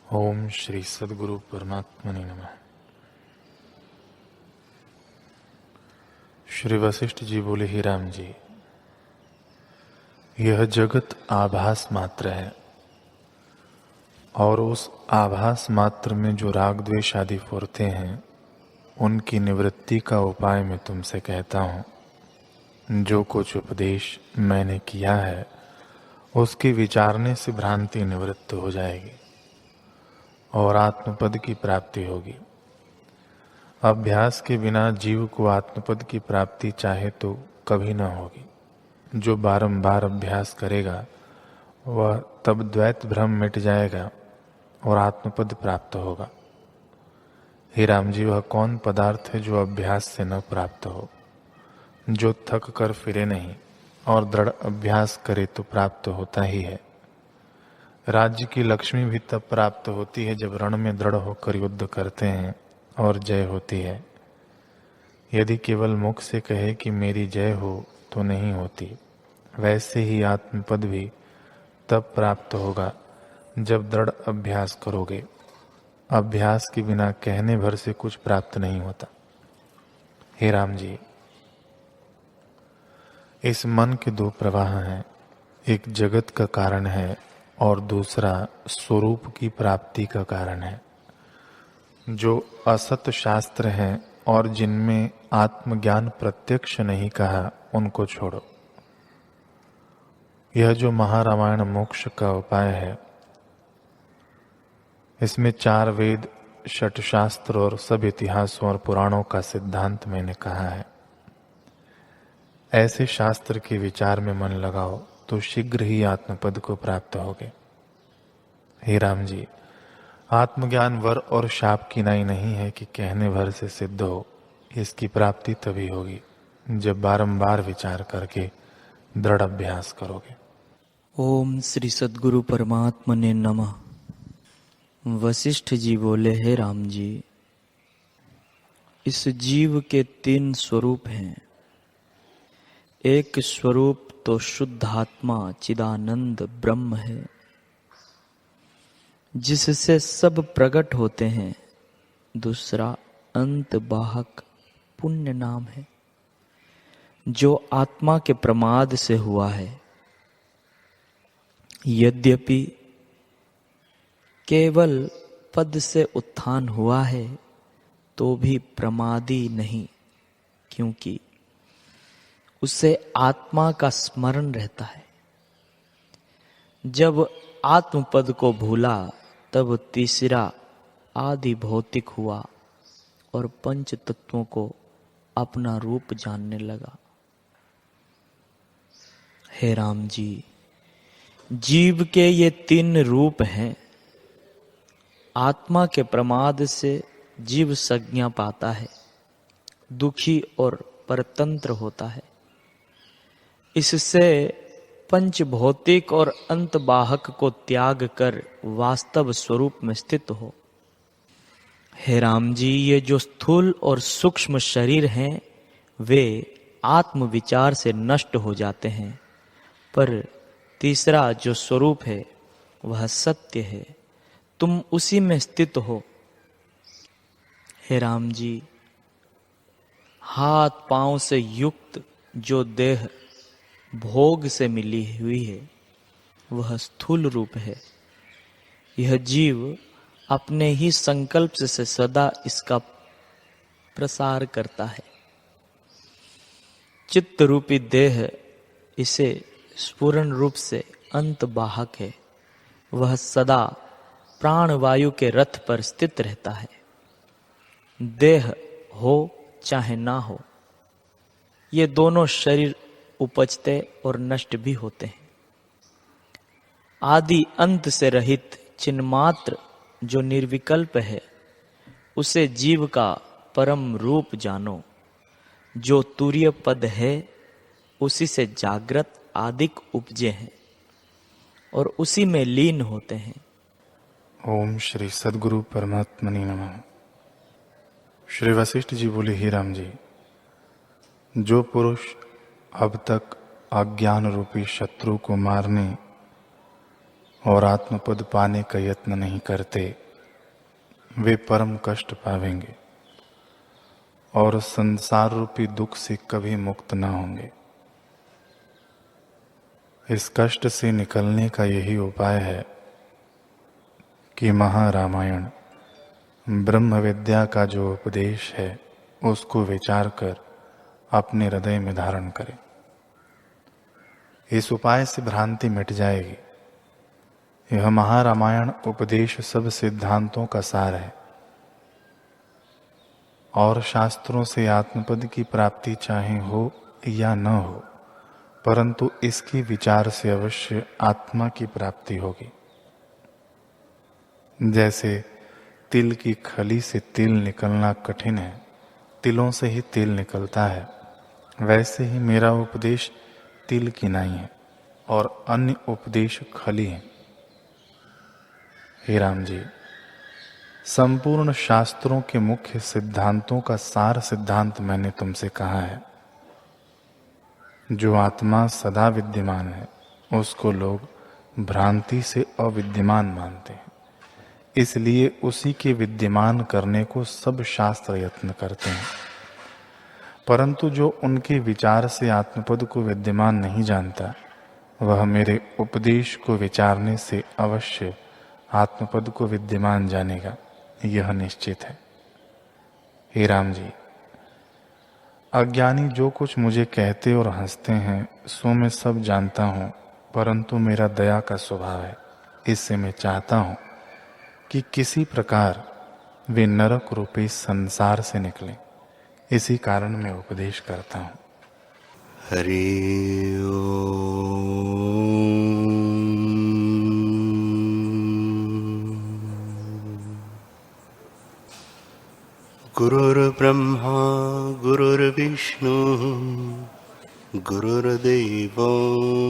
ओम श्री सद्गुरु परमात्मने नमः। श्री वशिष्ठ जी बोले, ही राम जी, यह जगत आभास मात्र है और उस आभास मात्र में जो राग द्वेष आदि फुरते हैं उनकी निवृत्ति का उपाय मैं तुमसे कहता हूँ। जो कुछ उपदेश मैंने किया है उसके विचारने से भ्रांति निवृत्त हो जाएगी और आत्मपद की प्राप्ति होगी। अभ्यास के बिना जीव को आत्मपद की प्राप्ति चाहे तो कभी न होगी। जो बारंबार अभ्यास करेगा वह तब द्वैत भ्रम मिट जाएगा और आत्मपद प्राप्त होगा। हे राम जी, वह कौन पदार्थ है जो अभ्यास से न प्राप्त हो? जो थक कर फिरे नहीं और दृढ़ अभ्यास करे तो प्राप्त होता ही है। राज्य की लक्ष्मी भी तब प्राप्त होती है जब रण में दृढ़ होकर युद्ध करते हैं और जय होती है। यदि केवल मुख से कहे कि मेरी जय हो तो नहीं होती। वैसे ही आत्मपद भी तब प्राप्त होगा जब दृढ़ अभ्यास करोगे। अभ्यास के बिना कहने भर से कुछ प्राप्त नहीं होता। हे राम जी, इस मन के दो प्रवाह हैं, एक जगत का कारण है और दूसरा स्वरूप की प्राप्ति का कारण है। जो असत शास्त्र हैं और जिनमें आत्मज्ञान प्रत्यक्ष नहीं कहा उनको छोड़ो। यह जो महारामायण मोक्ष का उपाय है, इसमें 4 वेद, 6 शास्त्र और सब इतिहासों और पुराणों का सिद्धांत मैंने कहा है। ऐसे शास्त्र के विचार में मन लगाओ तो शीघ्र ही आत्मपद को प्राप्त होगे। हे राम जी, आत्मज्ञान वर और शाप की नाई नहीं है कि कहने भर से सिद्ध हो। इसकी प्राप्ति तभी होगी जब बारंबार विचार करके दृढ़ अभ्यास करोगे। ओम श्री सद्गुरु परमात्मने नमः। वशिष्ठ जी बोले, हे राम जी, इस जीव के 3 स्वरूप हैं। एक स्वरूप तो शुद्ध आत्मा चिदानंद ब्रह्म है, जिससे सब प्रकट होते हैं। दूसरा अंत बाहक पुण्य नाम है, जो आत्मा के प्रमाद से हुआ है। यद्यपि केवल पद से उत्थान हुआ है तो भी प्रमादी नहीं, क्योंकि उसे आत्मा का स्मरण रहता है। जब आत्मपद को भूला तब तीसरा आदि भौतिक हुआ और पंच तत्वों को अपना रूप जानने लगा। हे राम जी, जीव के ये 3 रूप हैं। आत्मा के प्रमाद से जीव संज्ञा पाता है, दुखी और परतंत्र होता है। इससे पंच भौतिक और अंत बाहक को त्याग कर वास्तव स्वरूप में स्थित हो। हे राम जी, ये जो स्थूल और सूक्ष्म शरीर हैं वे आत्म विचार से नष्ट हो जाते हैं, पर तीसरा जो स्वरूप है वह सत्य है। तुम उसी में स्थित हो। हे राम जी, हाथ पांव से युक्त जो देह भोग से मिली हुई है वह स्थूल रूप है। यह जीव अपने ही संकल्प से सदा इसका प्रसार करता है। चित्त रूपी देह इसे स्फुरन रूप से अंत बाहक है। वह सदा प्राण वायु के रथ पर स्थित रहता है। देह हो चाहे ना हो, ये दोनों शरीर उपजते और नष्ट भी होते हैं। आदि अंत से रहित चिन्मात्र जो निर्विकल्प है, उसे जीव का परम रूप जानो। जो तुरीय पद है उसी से जागृत आदिक उपजे हैं और उसी में लीन होते हैं। ओम श्री सद्गुरु परमात्मने नमः। श्री वशिष्ठ जी बोले, ही राम जी, जो पुरुष अब तक अज्ञान रूपी शत्रु को मारने और आत्मपद पाने का यत्न नहीं करते, वे परम कष्ट पावेंगे और संसार रूपी दुख से कभी मुक्त न होंगे। इस कष्ट से निकलने का यही उपाय है कि महारामायण ब्रह्म विद्या का जो उपदेश है उसको विचार कर अपने हृदय में धारण करें। इस उपाय से भ्रांति मिट जाएगी। यह महारामायण उपदेश सब सिद्धांतों का सार है और शास्त्रों से आत्मपद की प्राप्ति चाहे हो या न हो, परंतु इसके विचार से अवश्य आत्मा की प्राप्ति होगी। जैसे तिल की खली से तिल निकलना कठिन है, तिलों से ही तिल निकलता है, वैसे ही मेरा उपदेश तिल की नहीं है और अन्य उपदेश खली है। हे राम जी, संपूर्ण शास्त्रों के मुख्य सिद्धांतों का सार सिद्धांत मैंने तुमसे कहा है। जो आत्मा सदा विद्यमान है उसको लोग भ्रांति से अविद्यमान मानते हैं, इसलिए उसी के विद्यमान करने को सब शास्त्र यत्न करते हैं। परंतु जो उनके विचार से आत्मपद को विद्यमान नहीं जानता, वह मेरे उपदेश को विचारने से अवश्य आत्मपद को विद्यमान जानेगा, यह निश्चित है। हे राम जी, अज्ञानी जो कुछ मुझे कहते और हंसते हैं सो मैं सब जानता हूँ, परंतु मेरा दया का स्वभाव है, इससे मैं चाहता हूँ कि किसी प्रकार वे नरक रूपी संसार से निकलें। इसी कारण मैं उपदेश करता हूँ। हरि ओम। गुरुर्ब्रह्मा गुरुर्विष्णु गुरुर्देवो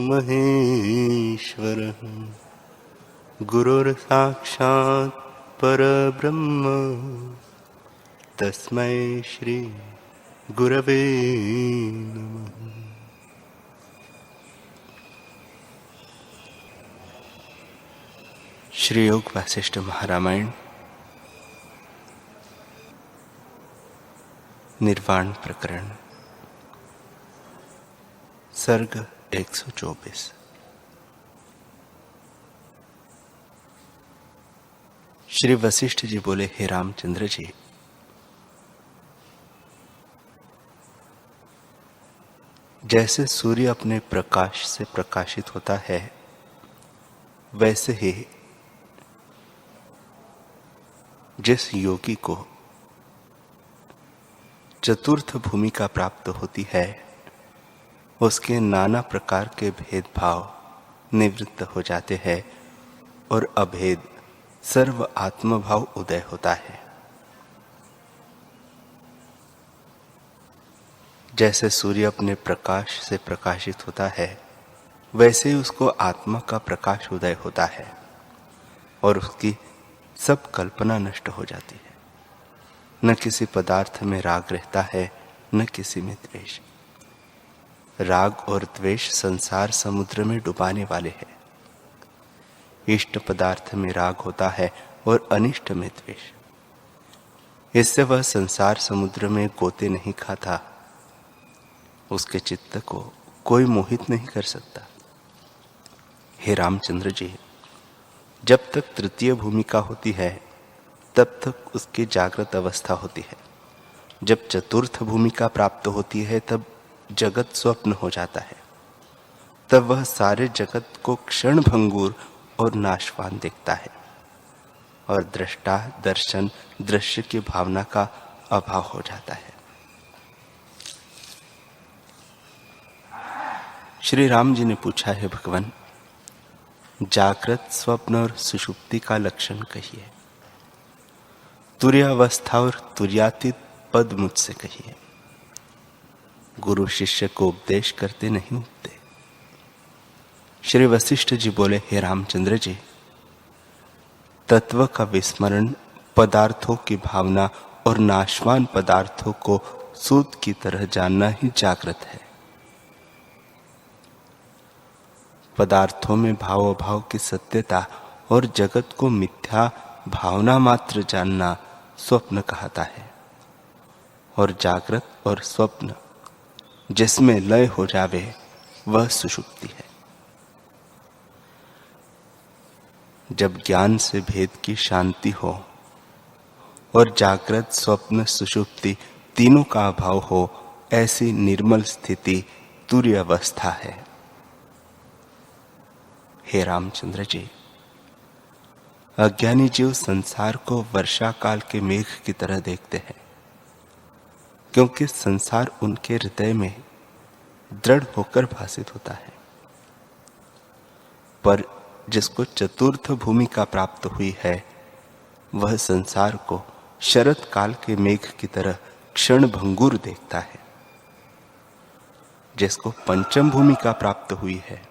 महेश्वरः गुरुर्साक्षात् परब्रह्म तस्मै श्री गुरवे नमः। श्री योग वासिष्ठ महारामायण निर्वाण प्रकरण सर्ग 124। श्री वशिष्ठ जी बोले, हे रामचंद्र जी, जैसे सूर्य अपने प्रकाश से प्रकाशित होता है, वैसे ही जिस योगी को चतुर्थ भूमिका प्राप्त होती है, उसके नाना प्रकार के भेदभाव निवृत्त हो जाते हैं और अभेद सर्व आत्मभाव उदय होता है। जैसे सूर्य अपने प्रकाश से प्रकाशित होता है, वैसे ही उसको आत्मा का प्रकाश उदय होता है और उसकी सब कल्पना नष्ट हो जाती है। न किसी पदार्थ में राग रहता है, न किसी में द्वेष। राग और द्वेष संसार समुद्र में डुबाने वाले हैं। इष्ट पदार्थ में राग होता है और अनिष्ट में द्वेष। इससे वह संसार समुद्र में गोते नहीं खाता। उसके चित्त को कोई मोहित नहीं कर सकता। हे रामचंद्र जी, जब तक तृतीय भूमिका होती है तब तक उसकी जागृत अवस्था होती है। जब चतुर्थ भूमिका प्राप्त होती है तब जगत स्वप्न हो जाता है। तब वह सारे जगत को क्षण भंगुर और नाशवान देखता है और दृष्टा दर्शन दृश्य की भावना का अभाव हो जाता है। श्री राम जी ने पूछा, है भगवान, जागृत स्वप्न और सुषुप्ति का लक्षण कहिए। तुर्य अवस्था और तुर्यातीत पद मुझसे कहिए। गुरु शिष्य को उपदेश करते नहीं उठते। श्री वशिष्ठ जी बोले, हे रामचंद्र जी, तत्व का विस्मरण, पदार्थों की भावना और नाशवान पदार्थों को सूत की तरह जानना ही जागृत है। पदार्थों में भाव अभाव की सत्यता और जगत को मिथ्या भावना मात्र जानना स्वप्न कहता है। और जागृत और स्वप्न जिसमें लय हो जावे वह सुषुप्ति है। जब ज्ञान से भेद की शांति हो और जागृत स्वप्न सुषुप्ति तीनों का अभाव हो, ऐसी निर्मल स्थिति तुर्य अवस्था है। हे रामचंद्र जी, अज्ञानी जीव संसार को वर्षा काल के मेघ की तरह देखते हैं, क्योंकि संसार उनके हृदय में दृढ़ होकर भासित होता है। पर जिसको चतुर्थ भूमिका प्राप्त हुई है, वह संसार को शरत काल के मेघ की तरह क्षण भंगुर देखता है। जिसको पंचम भूमिका प्राप्त हुई है,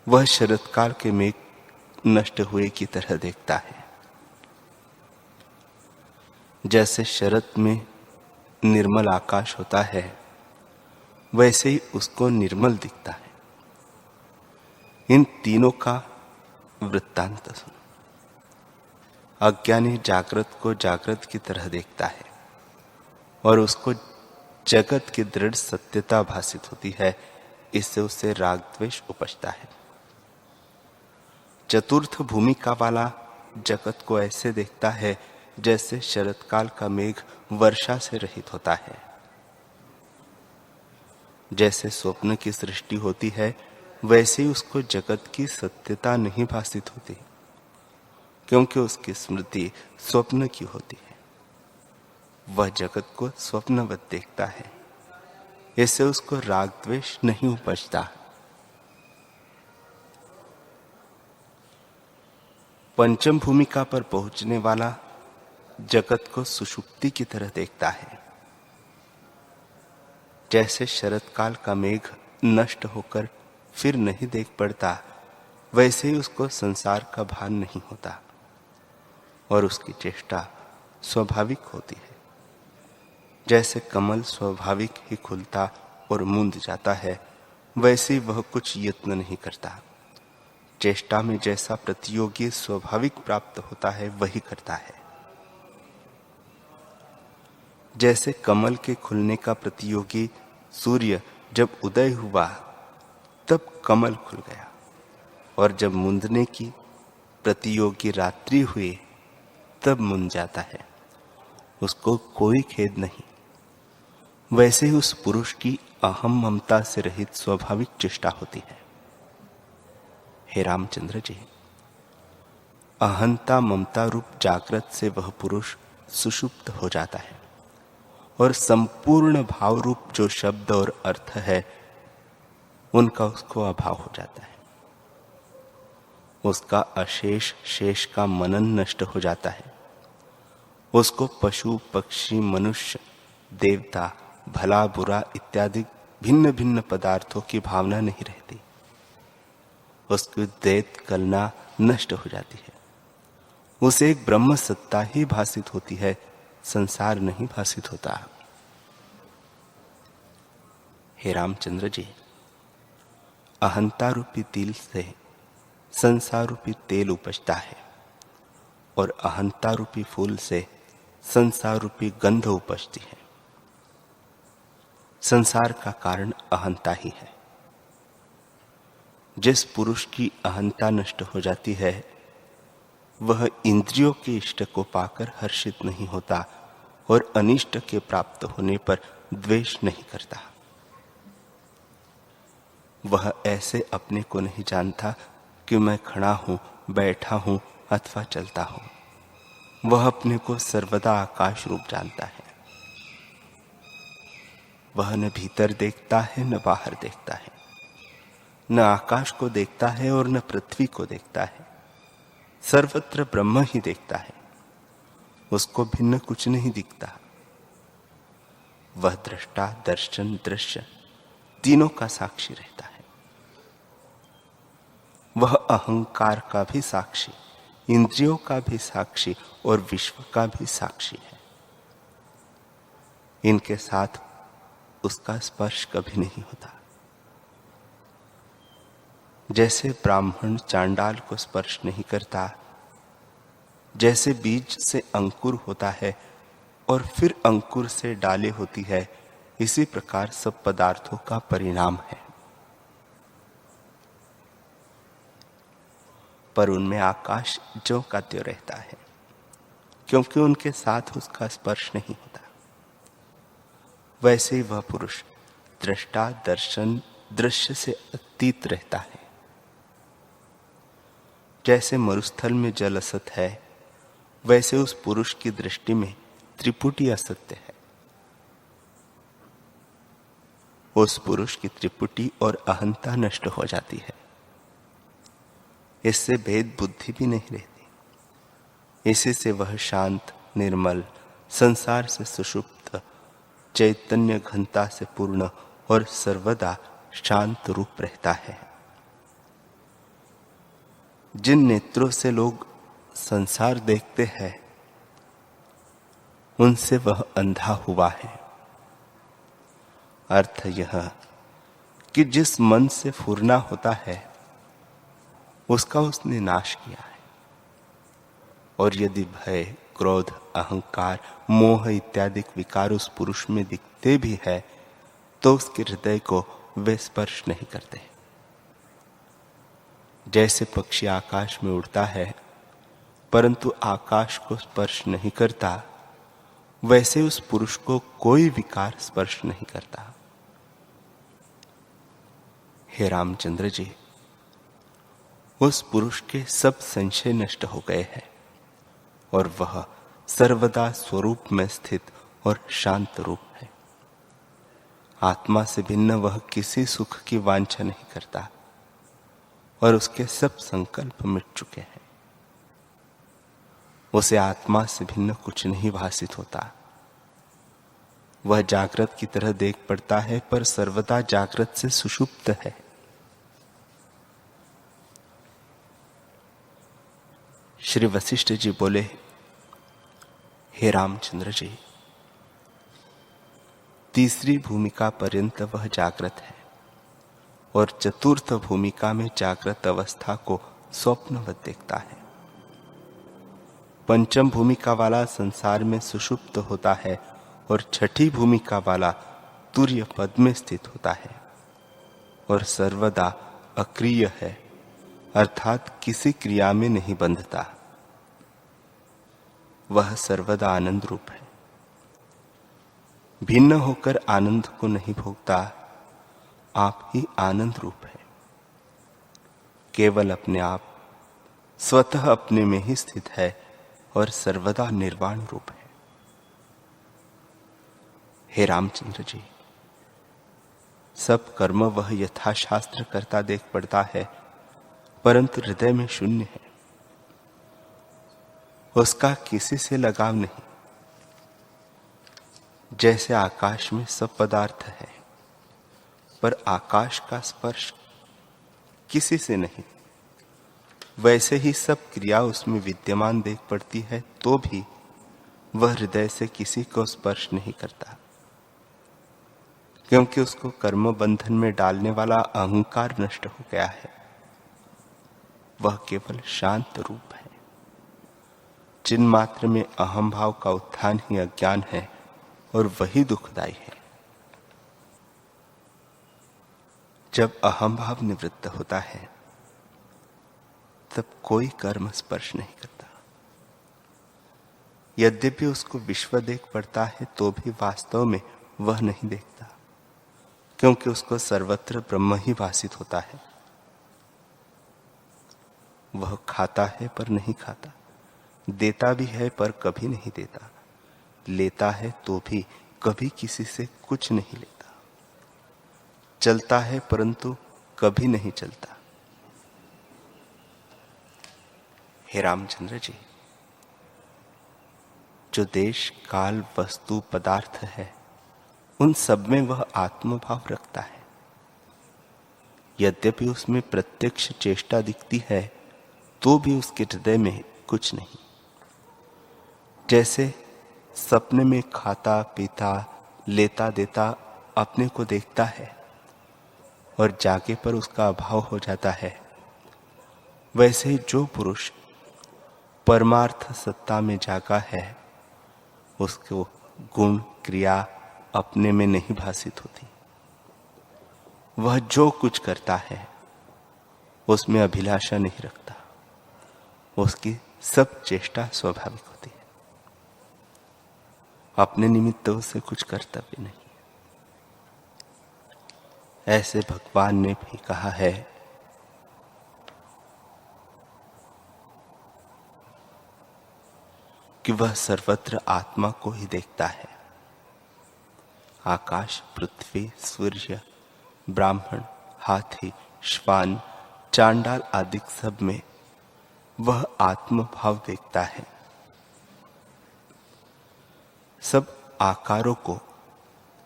वह शरत काल के मेघ नष्ट हुए की तरह देखता है। जैसे शरत में निर्मल आकाश होता है, वैसे ही उसको निर्मल दिखता है। इन तीनों का वृत्तांत सुनो। अज्ञानी जागृत को जागृत की तरह देखता है और उसको जगत की दृढ़ सत्यता भासित होती है। इससे उसे राग द्वेष उपजता है। चतुर्थ भूमिका वाला जगत को ऐसे देखता है जैसे शरतकाल का मेघ वर्षा से रहित होता है। जैसे स्वप्न की सृष्टि होती है, वैसे ही उसको जगत की सत्यता नहीं भासित होती, क्योंकि उसकी स्मृति स्वप्न की होती है। वह जगत को स्वप्नवत देखता है, इससे उसको राग द्वेष नहीं उपजता। पंचम भूमिका पर पहुंचने वाला जगत को सुषुप्ति की तरह देखता है। जैसे शरतकाल का मेघ नष्ट होकर फिर नहीं देख पड़ता, वैसे ही उसको संसार का भान नहीं होता और उसकी चेष्टा स्वाभाविक होती है। जैसे कमल स्वाभाविक ही खुलता और मुंद जाता है, वैसे ही वह कुछ यत्न नहीं करता। चेष्टा में जैसा प्रतियोगी स्वाभाविक प्राप्त होता है, वही करता है। जैसे कमल के खुलने का प्रतियोगी सूर्य जब उदय हुआ तब कमल खुल गया, और जब मुंदने की प्रतियोगी रात्रि हुई तब मुंद जाता है, उसको कोई खेद नहीं। वैसे ही उस पुरुष की अहम ममता से रहित स्वाभाविक चेष्टा होती है। हे रामचंद्र जी, अहंता ममता रूप जागृत से वह पुरुष सुषुप्त हो जाता है और संपूर्ण भाव रूप जो शब्द और अर्थ है, उनका उसको अभाव हो जाता है। उसका अशेष शेष का मनन नष्ट हो जाता है। उसको पशु पक्षी मनुष्य देवता भला बुरा इत्यादि भिन्न भिन्न पदार्थों की भावना नहीं रहती। उसकी दैत कलना नष्ट हो जाती है। उसे एक ब्रह्म सत्ता ही भासित होती है, संसार नहीं भासित होता। हे रामचंद्र जी, अहंता रूपी तिल से संसार रूपी तेल उपजता है और अहंता रूपी फूल से संसार रूपी गंध उपजती है। संसार का कारण अहंता ही है। जिस पुरुष की अहंता नष्ट हो जाती है, वह इंद्रियों के इष्ट को पाकर हर्षित नहीं होता और अनिष्ट के प्राप्त होने पर द्वेष नहीं करता। वह ऐसे अपने को नहीं जानता कि मैं खड़ा हूं, बैठा हूं अथवा चलता हूं। वह अपने को सर्वदा आकाश रूप जानता है। वह न भीतर देखता है न बाहर देखता है, न आकाश को देखता है और न पृथ्वी को देखता है। सर्वत्र ब्रह्म ही देखता है, उसको भिन्न कुछ नहीं दिखता। वह दृष्टा दर्शन दृश्य तीनों का साक्षी रहता है। वह अहंकार का भी साक्षी, इंद्रियों का भी साक्षी और विश्व का भी साक्षी है। इनके साथ उसका स्पर्श कभी नहीं होता। जैसे ब्राह्मण चांडाल को स्पर्श नहीं करता, जैसे बीज से अंकुर होता है और फिर अंकुर से डाले होती है, इसी प्रकार सब पदार्थों का परिणाम है। पर उनमें आकाश ज्यों का त्यों रहता है, क्योंकि उनके साथ उसका स्पर्श नहीं होता। वैसे ही वह पुरुष दृष्टा दर्शन दृश्य से अतीत रहता है। जैसे मरुस्थल में जल असत है, वैसे उस पुरुष की दृष्टि में त्रिपुटी असत्य है। उस पुरुष की त्रिपुटी और अहंता नष्ट हो जाती है। इससे भेद बुद्धि भी नहीं रहती। इसी से वह शांत, निर्मल, संसार से सुषुप्त, चैतन्य घनता से पूर्ण और सर्वदा शांत रूप रहता है। जिन नेत्रों से लोग संसार देखते हैं, उनसे वह अंधा हुआ है। अर्थ यह कि जिस मन से फुरना होता है, उसका उसने नाश किया है। और यदि भय, क्रोध, अहंकार, मोह इत्यादि विकार उस पुरुष में दिखते भी है, तो उसके हृदय को वे स्पर्श नहीं करते। जैसे पक्षी आकाश में उड़ता है परंतु आकाश को स्पर्श नहीं करता, वैसे उस पुरुष को कोई विकार स्पर्श नहीं करता। हे रामचंद्र जी, उस पुरुष के सब संशय नष्ट हो गए हैं और वह सर्वदा स्वरूप में स्थित और शांत रूप है। आत्मा से भिन्न वह किसी सुख की वांछा नहीं करता और उसके सब संकल्प मिट चुके हैं। उसे आत्मा से भिन्न कुछ नहीं भासित होता। वह जागृत की तरह देख पड़ता है, पर सर्वदा जागृत से सुषुप्त है। श्री वशिष्ठ जी बोले, हे रामचंद्र जी, तीसरी भूमिका पर्यंत वह जागृत है और चतुर्थ भूमिका में जागृत अवस्था को स्वप्नवत देखता है। पंचम भूमिका वाला संसार में सुषुप्त होता है और छठी भूमिका वाला तुर्य पद में स्थित होता है और सर्वदा अक्रिय है, अर्थात किसी क्रिया में नहीं बंधता। वह सर्वदा आनंद रूप है। भिन्न होकर आनंद को नहीं भोगता, आप ही आनंद रूप है। केवल अपने आप, स्वतः अपने में ही स्थित है और सर्वदा निर्वाण रूप है। हे रामचंद्र जी, सब कर्म वह यथाशास्त्र करता देख पड़ता है, परंतु हृदय में शून्य है। उसका किसी से लगाव नहीं। जैसे आकाश में सब पदार्थ है, पर आकाश का स्पर्श किसी से नहीं, वैसे ही सब क्रिया उसमें विद्यमान देख पड़ती है, तो भी वह हृदय से किसी को स्पर्श नहीं करता, क्योंकि उसको कर्म बंधन में डालने वाला अहंकार नष्ट हो गया है। वह केवल शांत रूप है। जिन मात्र में अहम भाव का उत्थान ही अज्ञान है और वही दुखदायी है। जब अहम भाव निवृत्त होता है, तब कोई कर्म स्पर्श नहीं करता। यद्यपि उसको विश्व देख पड़ता है, तो भी वास्तव में वह नहीं देखता, क्योंकि उसको सर्वत्र ब्रह्म ही भासित होता है। वह खाता है पर नहीं खाता, देता भी है पर कभी नहीं देता, लेता है तो भी कभी किसी से कुछ नहीं लेता, चलता है परंतु कभी नहीं चलता। हे रामचंद्र जी, जो देश, काल, वस्तु, पदार्थ है, उन सब में वह आत्मभाव रखता है। यद्यपि उसमें प्रत्यक्ष चेष्टा दिखती है, तो भी उसके हृदय में कुछ नहीं। जैसे सपने में खाता, पीता, लेता, देता अपने को देखता है और जागे पर उसका अभाव हो जाता है, वैसे ही जो पुरुष परमार्थ सत्ता में जागा है उसको गुण क्रिया अपने में नहीं भासित होती। वह जो कुछ करता है उसमें अभिलाषा नहीं रखता, उसकी सब चेष्टा स्वाभाविक होती है, अपने निमित्त उसे कुछ कर्तव्य नहीं। ऐसे भगवान ने भी कहा है कि वह सर्वत्र आत्मा को ही देखता है। आकाश, पृथ्वी, सूर्य, ब्राह्मण, हाथी, श्वान, चांडाल आदि सब में वह आत्म भाव देखता है। सब आकारों को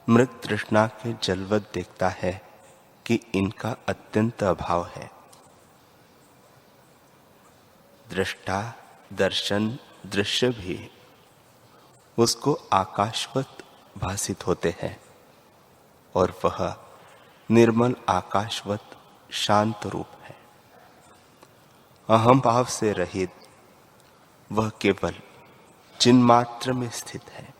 मृत तृष्णा के जलवत देखता है कि इनका अत्यंत अभाव है। दृष्टा, दर्शन, दृश्य भी उसको आकाशवत भासित होते हैं और वह निर्मल आकाशवत शांत रूप है। अहम भाव से रहित वह केवल चिन्मात्र में स्थित है।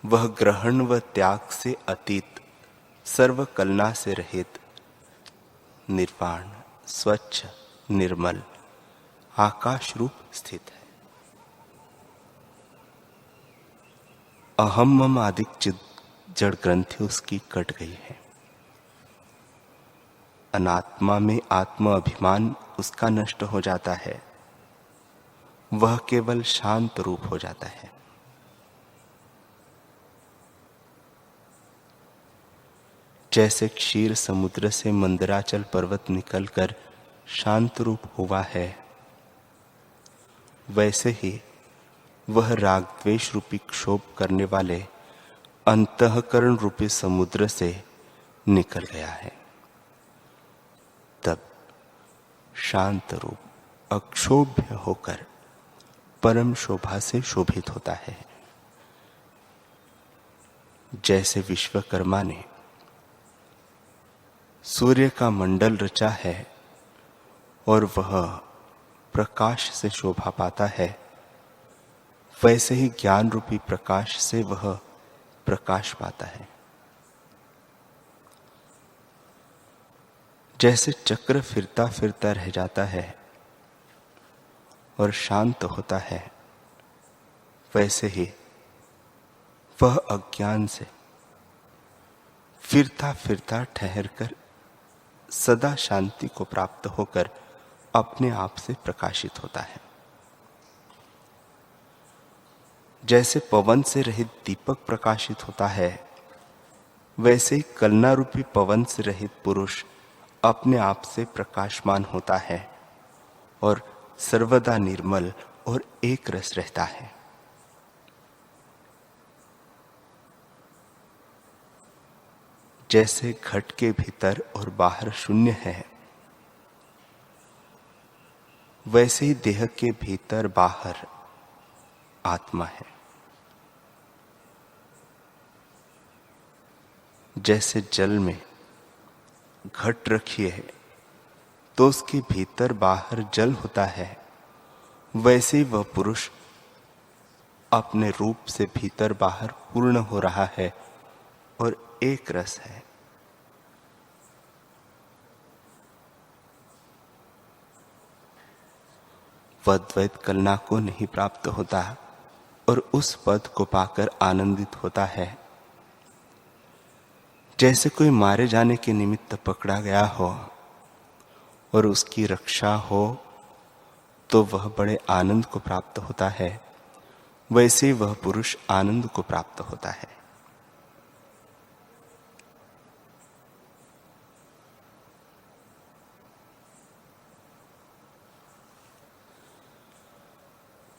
वह ग्रहण व त्याग से अतीत, सर्व कलना से रहित, निर्वाण, स्वच्छ, निर्मल आकाश रूप स्थित है। अहम मम आदि जड़ ग्रंथि उसकी कट गई है। अनात्मा में आत्म अभिमान उसका नष्ट हो जाता है। वह केवल शांत रूप हो जाता है। जैसे क्षीर समुद्र से मंदराचल पर्वत निकलकर शांत रूप हुआ है, वैसे ही वह राग द्वेष रूपी क्षोभ करने वाले अंतःकरण रूपी समुद्र से निकल गया है। तब शांत रूप अक्षोभ्य होकर परम शोभा से शोभित होता है। जैसे विश्वकर्मा ने सूर्य का मंडल रचा है और वह प्रकाश से शोभा पाता है, वैसे ही ज्ञान रूपी प्रकाश से वह प्रकाश पाता है। जैसे चक्र फिरता फिरता रह जाता है और शांत होता है, वैसे ही वह अज्ञान से फिरता फिरता ठहरकर सदा शांति को प्राप्त होकर अपने आप से प्रकाशित होता है। जैसे पवन से रहित दीपक प्रकाशित होता है, वैसे ही कलना रूपी पवन से रहित पुरुष अपने आप से प्रकाशमान होता है और सर्वदा निर्मल और एक रस रहता है। जैसे घट के भीतर और बाहर शून्य है, वैसे ही देह के भीतर बाहर आत्मा है। जैसे जल में घट रखी है तो उसके भीतर बाहर जल होता है, वैसे ही वह पुरुष अपने रूप से भीतर बाहर पूर्ण हो रहा है और एक रस है। वह द्वैत कलना को नहीं प्राप्त होता और उस पद को पाकर आनंदित होता है। जैसे कोई मारे जाने के निमित्त पकड़ा गया हो और उसकी रक्षा हो तो वह बड़े आनंद को प्राप्त होता है, वैसे वह पुरुष आनंद को प्राप्त होता है।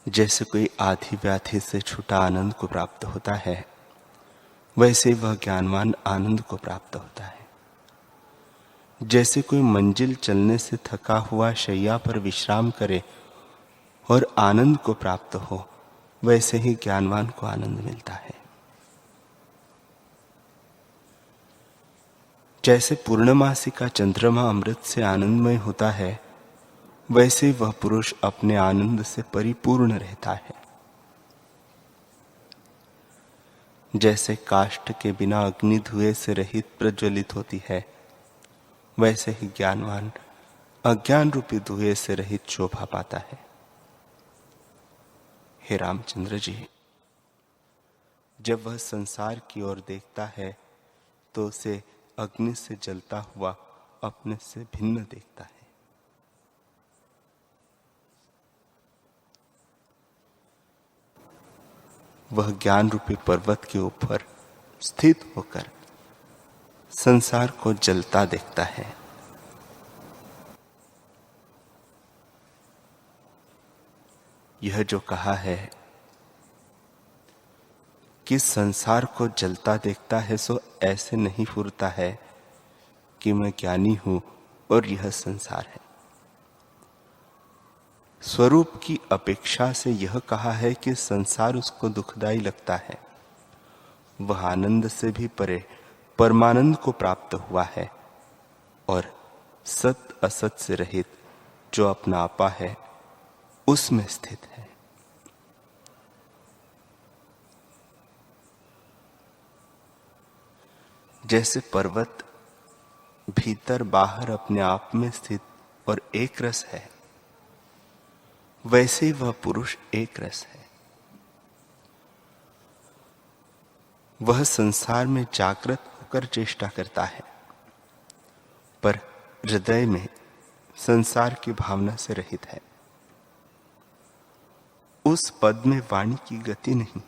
जैसे कोई आधी व्याधि से छूटा आनंद को प्राप्त होता है, वैसे वह ज्ञानवान आनंद को प्राप्त होता है। जैसे कोई मंजिल चलने से थका हुआ शैया पर विश्राम करे और आनंद को प्राप्त हो, वैसे ही ज्ञानवान को आनंद मिलता है। जैसे पूर्णमासी का चंद्रमा अमृत से आनंदमय होता है, वैसे वह पुरुष अपने आनंद से परिपूर्ण रहता है। जैसे काष्ठ के बिना अग्नि धुएं से रहित प्रज्वलित होती है, वैसे ही ज्ञानवान अज्ञान रूपी धुएं से रहित शोभा पाता है। हे रामचंद्र जी, जब वह संसार की ओर देखता है तो उसे अग्नि से जलता हुआ अपने से भिन्न देखता है। वह ज्ञान रूपी पर्वत के ऊपर स्थित होकर संसार को जलता देखता है। यह जो कहा है कि संसार को जलता देखता है, सो ऐसे नहीं फुरता है कि मैं ज्ञानी हूं और यह संसार है। स्वरूप की अपेक्षा से यह कहा है कि संसार उसको दुखदाई लगता है। वह आनंद से भी परे परमानंद को प्राप्त हुआ है और सत असत से रहित जो अपना आपा है उसमें स्थित है। जैसे पर्वत भीतर बाहर अपने आप में स्थित और एक रस है, वैसे वह पुरुष एक रस है। वह संसार में जागृत होकर चेष्टा करता है, पर हृदय में संसार की भावना से रहित है। उस पद में वाणी की गति नहीं,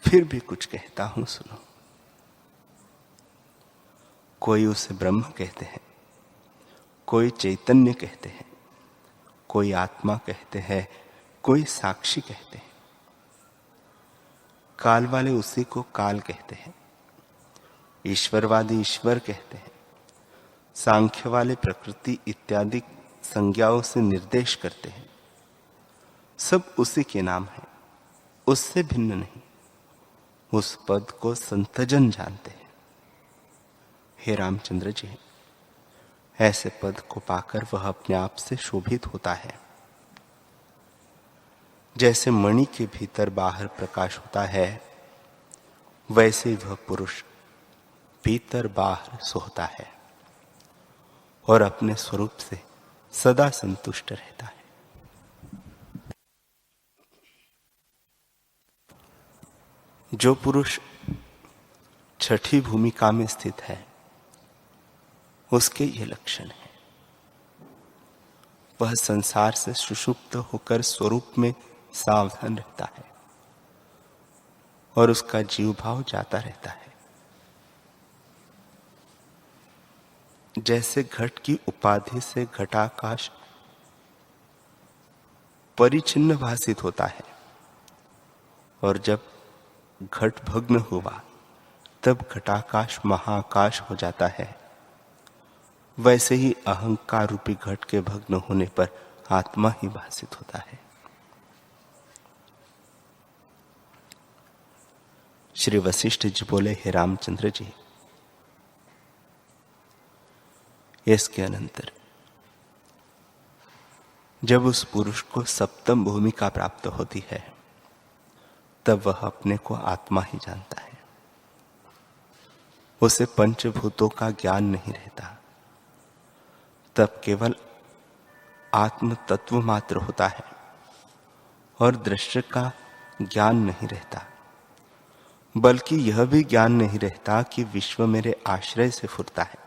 फिर भी कुछ कहता हूं, सुनो। कोई उसे ब्रह्म कहते हैं, कोई चैतन्य कहते हैं, कोई आत्मा कहते हैं, कोई साक्षी कहते हैं। काल वाले उसी को काल कहते हैं, ईश्वरवादी ईश्वर कहते हैं, सांख्य वाले प्रकृति इत्यादि संज्ञाओं से निर्देश करते हैं। सब उसी के नाम है, उससे भिन्न नहीं। उस पद को संतजन जानते हैं। हे रामचंद्र जी, ऐसे पद को पाकर वह अपने आप से शोभित होता है। जैसे मणि के भीतर बाहर प्रकाश होता है, वैसे वह पुरुष भीतर बाहर सोता है और अपने स्वरूप से सदा संतुष्ट रहता है। जो पुरुष छठी भूमिका में स्थित है, उसके ये लक्षण है। वह संसार से सुषुप्त होकर स्वरूप में सावधान रहता है और उसका जीव भाव जाता रहता है। जैसे घट की उपाधि से घटाकाश परिचिन्न भासित होता है और जब घट भग्न हुआ तब घटाकाश महाकाश हो जाता है, वैसे ही अहंकार रूपी घट के भग्न होने पर आत्मा ही भासित होता है। श्री वशिष्ठ जी बोले, हे रामचंद्र जी, इसके अनंतर जब उस पुरुष को सप्तम भूमिका प्राप्त होती है, तब वह अपने को आत्मा ही जानता है। उसे पंचभूतों का ज्ञान नहीं रहता। तब केवल आत्म तत्व मात्र होता है और दृश्य का ज्ञान नहीं रहता, बल्कि यह भी ज्ञान नहीं रहता कि विश्व मेरे आश्रय से फुरता है।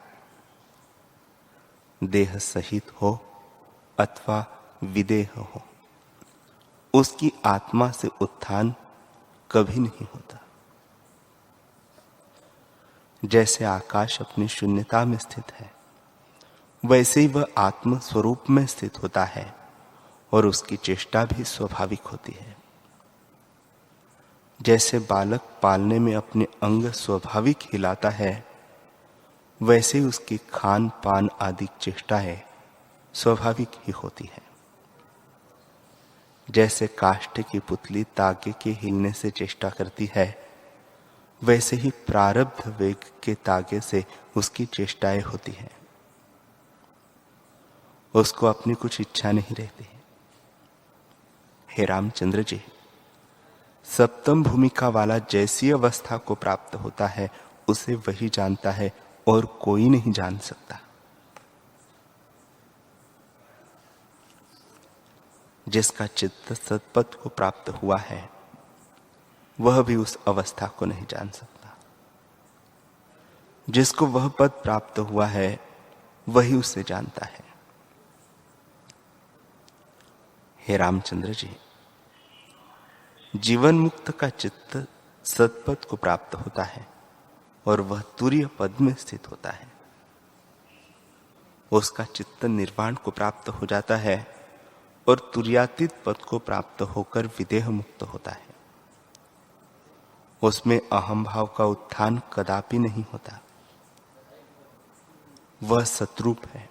देह सहित हो अथवा विदेह हो, उसकी आत्मा से उत्थान कभी नहीं होता। जैसे आकाश अपनी शून्यता में स्थित है, वैसे ही वह आत्म स्वरूप में स्थित होता है और उसकी चेष्टा भी स्वाभाविक होती है। जैसे बालक पालने में अपने अंग स्वाभाविक हिलाता है, वैसे ही उसकी खान पान आदि चेष्टाएं स्वाभाविक ही होती है। जैसे काष्ठ की पुतली तागे के हिलने से चेष्टा करती है, वैसे ही प्रारब्ध वेग के तागे से उसकी चेष्टाएं होती हैं। उसको अपनी कुछ इच्छा नहीं रहती। हे रामचंद्र जी, सप्तम भूमिका वाला जैसी अवस्था को प्राप्त होता है उसे वही जानता है और कोई नहीं जान सकता। जिसका चित्त सत्पथ को प्राप्त हुआ है वह भी उस अवस्था को नहीं जान सकता। जिसको वह पद प्राप्त हुआ है वही उसे जानता है। हे रामचंद्र जी, जीवन मुक्त का चित्त सत्पथ को प्राप्त होता है और वह तुरीय पद में स्थित होता है। उसका चित्त निर्वाण को प्राप्त हो जाता है और तुर्यातीत पद को प्राप्त होकर विदेह मुक्त होता है। उसमें अहम भाव का उत्थान कदापि नहीं होता। वह सतरूप है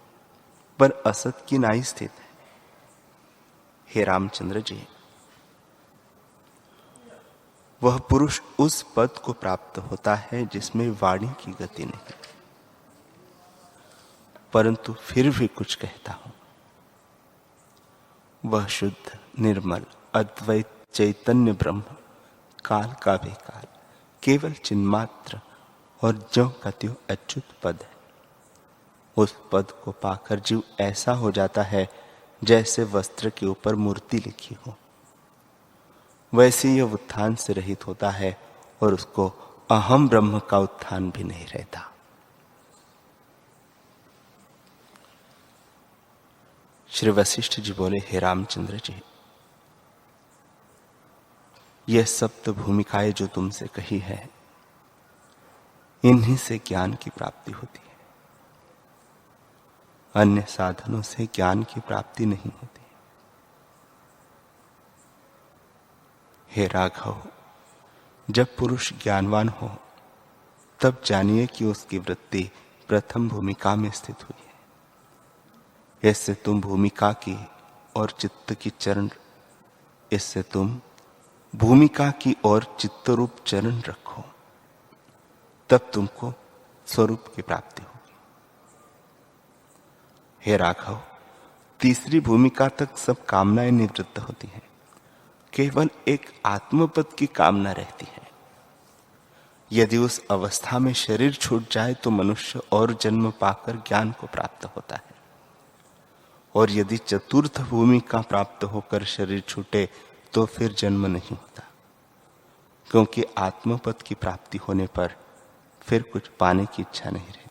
पर असत की नाई स्थित है। हे रामचंद्र जी, वह पुरुष उस पद को प्राप्त होता है जिसमें वाणी की गति नहीं, परंतु फिर भी कुछ कहता हूं। वह शुद्ध निर्मल अद्वैत चैतन्य ब्रह्म, काल का बेकाल, केवल चिन्मात्र और ज्यों का त्यों अच्युत पद है। उस पद को पाकर जीव ऐसा हो जाता है जैसे वस्त्र के ऊपर मूर्ति लिखी हो। वैसे यह उत्थान से रहित होता है और उसको अहम ब्रह्म का उत्थान भी नहीं रहता। श्री वशिष्ठ जी बोले, हे रामचंद्र जी, यह सप्त भूमिकाएं जो तुमसे कही है, इन्हीं से ज्ञान की प्राप्ति होती है। अन्य साधनों से ज्ञान की प्राप्ति नहीं होती। हे राघव, जब पुरुष ज्ञानवान हो तब जानिए कि उसकी वृत्ति प्रथम भूमिका में स्थित हुई है। इससे तुम भूमिका की और चित्त की चरण इससे तुम भूमिका की और चित्त रूप चरण रखो, तब तुमको स्वरूप की प्राप्ति होगी। हे राघव, तीसरी भूमिका तक सब कामनाएं निवृत्त होती हैं। केवल एक आत्मपद की कामना रहती है। यदि उस अवस्था में शरीर छूट जाए तो मनुष्य और जन्म पाकर ज्ञान को प्राप्त होता है, और यदि चतुर्थ भूमिका प्राप्त होकर शरीर छूटे तो फिर जन्म नहीं होता, क्योंकि आत्मपद की प्राप्ति होने पर फिर कुछ पाने की इच्छा नहीं रहती।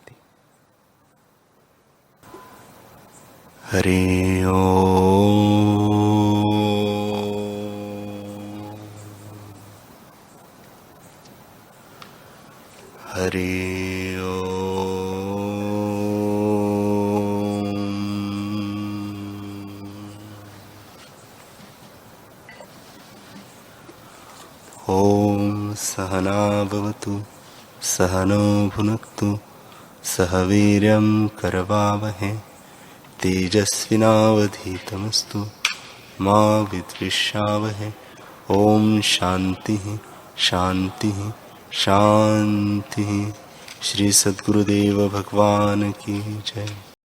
हरि ओम। हरि ओम। सहना भवतु, सहनो भुनक्तु, सह वीर्यं करवावहै, तेजस्विनावधीतमस्तु मा विद्विषावहै। ओम शांति शांति शांति। श्री सद्गुरुदेव भगवान की जय।